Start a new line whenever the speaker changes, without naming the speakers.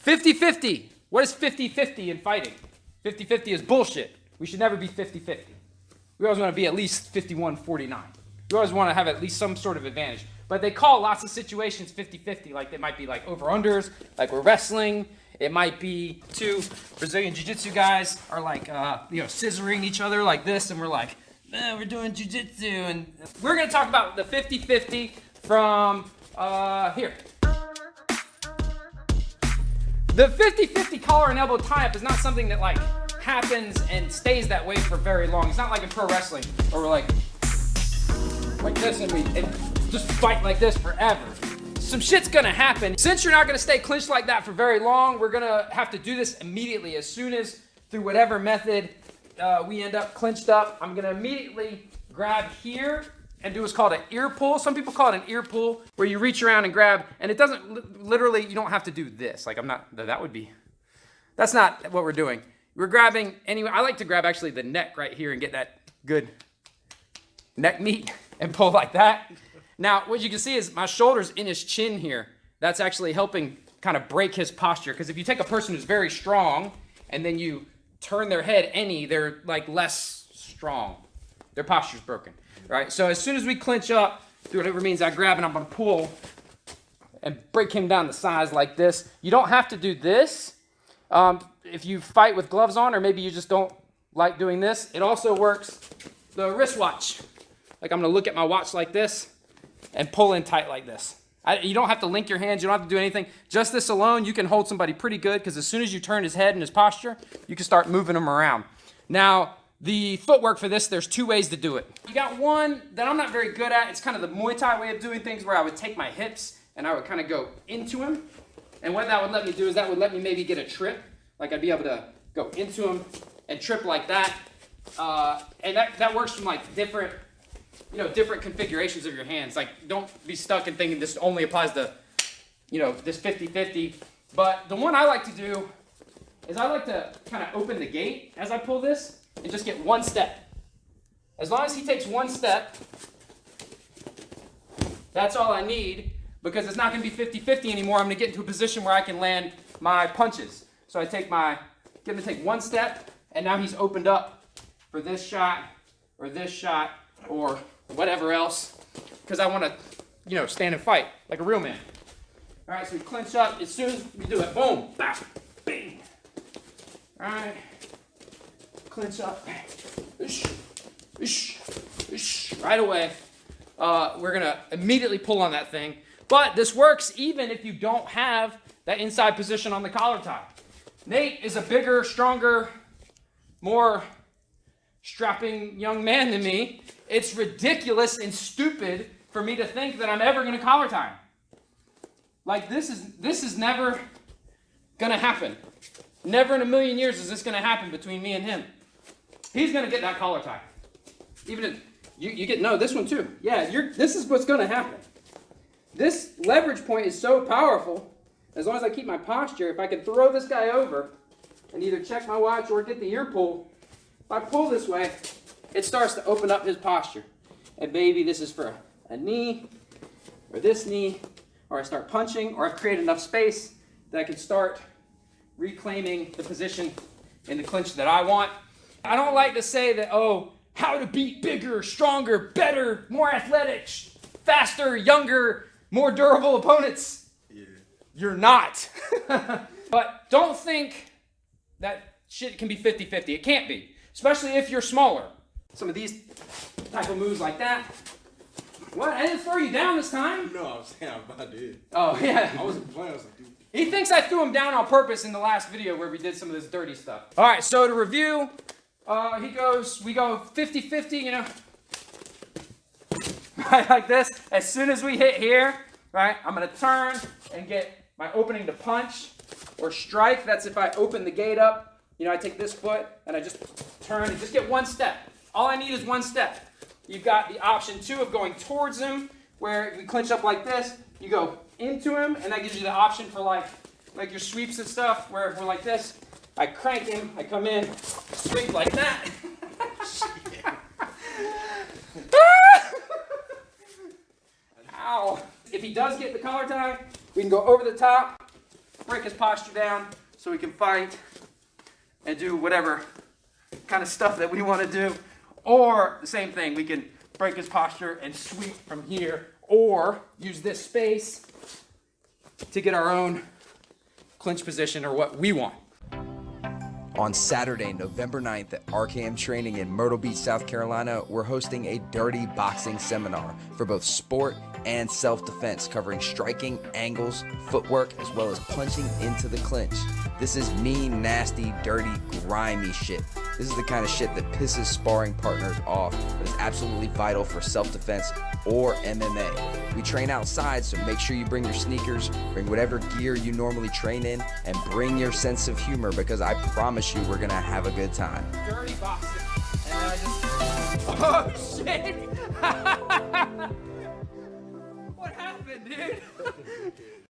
50-50. What is 50-50 in fighting? 50-50 is bullshit. We should never be 50-50. We always want to be at least 51-49. We always want to have at least some sort of advantage. But they call lots of situations 50-50. Like they might be like over-unders, like we're wrestling. It might be two Brazilian Jiu-Jitsu guys are like, scissoring each other like this. And we're like, we're doing Jiu-Jitsu. And we're going to talk about the 50-50 from here. The 50-50 collar and elbow tie-up is not something that like happens and stays that way for very long. It's not like in pro wrestling where we're like this and just fight like this forever. Some shit's gonna happen. Since you're not gonna stay clinched like that for very long, we're gonna have to do this immediately. As soon as, through whatever method we end up clinched up, I'm gonna immediately grab here and do what's called an ear pull. Some people call it an ear pull, where you reach around and grab, and it doesn't, literally, you don't have to do this. Like that's not what we're doing. We're grabbing, anyway, I like to grab actually the neck right here and get that good neck meat and pull like that. Now, what you can see is my shoulder's in his chin here. That's actually helping kind of break his posture, because if you take a person who's very strong and then you turn their head they're like less strong. Their posture's broken. Right, so as soon as we clinch up, through whatever means I grab and I'm gonna pull and break him down to size like this. You don't have to do this if you fight with gloves on, or maybe you just don't like doing this. It also works the wristwatch. Like I'm gonna look at my watch like this and pull in tight like this. You don't have to link your hands, you don't have to do anything. Just this alone, you can hold somebody pretty good, because as soon as you turn his head and his posture, you can start moving him around. Now, the footwork for this, there's two ways to do it. You got one that I'm not very good at. It's kind of the Muay Thai way of doing things, where I would take my hips and I would kind of go into him. And what that would let me do is that would let me maybe get a trip. Like I'd be able to go into him and trip like that. And that works from like different configurations of your hands. Like don't be stuck in thinking this only applies to, this 50-50. But the one I like to do is I like to kind of open the gate as I pull this and just get one step. As long as he takes one step, that's all I need, because it's not going to be 50-50 anymore. I'm going to get into a position where I can land my punches. So I get him to take one step, and now he's opened up for this shot or whatever else, because I want to, stand and fight like a real man. All right, so we clinch up. As soon as we do it, boom, bam, bang. All right. Clinch up, right away. We're gonna immediately pull on that thing. But this works even if you don't have that inside position on the collar tie. Nate is a bigger, stronger, more strapping young man than me. It's ridiculous and stupid for me to think that I'm ever gonna collar tie him. Like this is never gonna happen. Never in a million years is this gonna happen between me and him. He's going to get that collar tie. Even if you get, this one too. Yeah, this is what's going to happen. This leverage point is so powerful. As long as I keep my posture, if I can throw this guy over and either check my watch or get the ear pull, if I pull this way, it starts to open up his posture. And maybe this is for a knee or this knee, or I start punching, or I've created enough space that I can start reclaiming the position in the clinch that I want. I don't like to say that, how to beat bigger, stronger, better, more athletic, faster, younger, more durable opponents. Yeah. You're not. But don't think that shit can be 50-50. It can't be, especially if you're smaller. Some of these type of moves like that. What? I didn't throw you down this time?
No, I was saying I did.
Oh, yeah.
I wasn't playing. I was like, dude.
He thinks I threw him down on purpose in the last video where we did some of this dirty stuff. All right, so to review, we go 50-50, right, like this. As soon as we hit here, right, I'm gonna turn and get my opening to punch or strike. That's if I open the gate up. I take this foot and I just turn and just get one step. All I need is one step. You've got the option too of going towards him, where we clinch up like this. You go into him, and that gives you the option for like your sweeps and stuff, where we're like this. I crank him, I come in, sweep like that. Ow. If he does get the collar tie, we can go over the top, break his posture down so we can fight and do whatever kind of stuff that we want to do. Or the same thing, we can break his posture and sweep from here, or use this space to get our own clinch position or what we want.
On Saturday, November 9th at RKM Training in Myrtle Beach, South Carolina, we're hosting a dirty boxing seminar for both sport and self-defense, covering striking, angles, footwork, as well as punching into the clinch. This is mean, nasty, dirty, grimy shit. This is the kind of shit that pisses sparring partners off, but is absolutely vital for self-defense or MMA. We train outside, so make sure you bring your sneakers, bring whatever gear you normally train in, and bring your sense of humor, because I promise you we're gonna have a good time.
Dirty boxing. And then I just, oh shit! What happened, dude?